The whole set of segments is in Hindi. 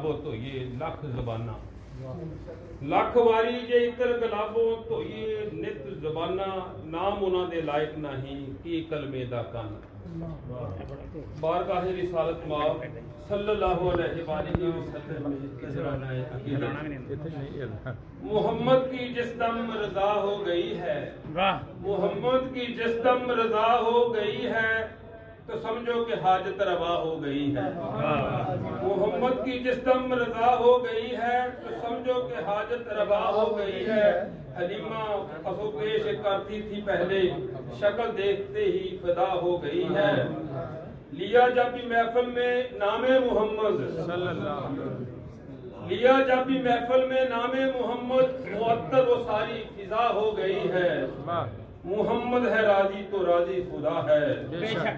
तो ये लख जबाना लख वारी जे इतर गलाबो तो ये नित जबाना नाम उन्हां दे लायक नहीं की कलमे दा कन बारगाह रिसालत माब सल्लल्लाहु अलैहि वसल्लम मोहम्मद की जिस दम रजा हो गई है, मोहम्मद की जिस दम रजा हो गई है तो समझो कि हाजत रवा हो गई है। मोहम्मद की जिस दम रजा हो गई है तो समझो कि हाजत रवा हो गई है। हलीमा पसो पेश करती थी पहले, शक्ल देखते ही फिदा हो गई है। लिया जब भी महफिल में नामे मोहम्मद, लिया जब भी महफिल में नामे मोहम्मद, मुअत्तर वो सारी फिजा हो गई है। मोहम्मद है राजी तो राजी खुदा है,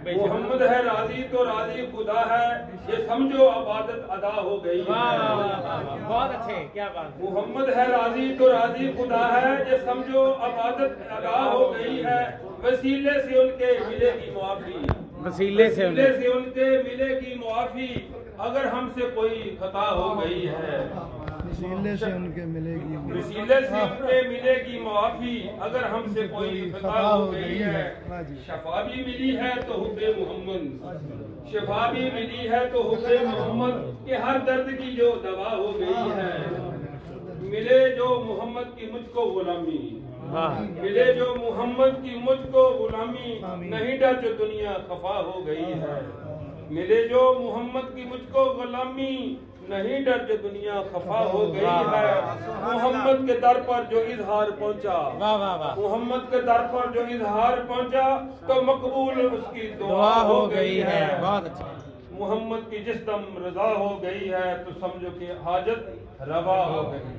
मोहम्मद है राजी तो राजी खुदा है। ये समझो इबादत अदा हो गई है। बहुत अच्छे, क्या बात। मोहम्मद है राजी तो राजी खुदा है, ये समझो इबादत अदा हो गई है। वसीले से उनके मिलेगी मुआफी, वसीले से उनके मिलेगी मुआफी। अगर हमसे कोई खता हो गई है, वसीले से उनके मिलेगी, वसीले से उनके मिलेगी मुआफी। अगर हमसे कोई खता हो गई है, शफा भी मिली है तो हुब्बे मोहम्मद, शफा भी मिली है तो हुब्बे मोहम्मद के हर दर्द की जो दवा हो गई है। मिले जो मोहम्मद की मुझको गुलामी, मिले जो मोहम्मद की मुझको गुलामी, नहीं डर जो दुनिया खफा हो गई है। मिले जो मोहम्मद की मुझको गुलामी, नहीं डर जो दुनिया खफा हो गई है। मोहम्मद के दर पर जो इजहार पहुंचा, मोहम्मद के दर पर जो इजहार पहुंचा तो मकबूल उसकी दुआ हो गई है। बहुत अच्छा। मोहम्मद की जिस दम रजा हो गई है तो समझो कि हाजत रवा हो गई।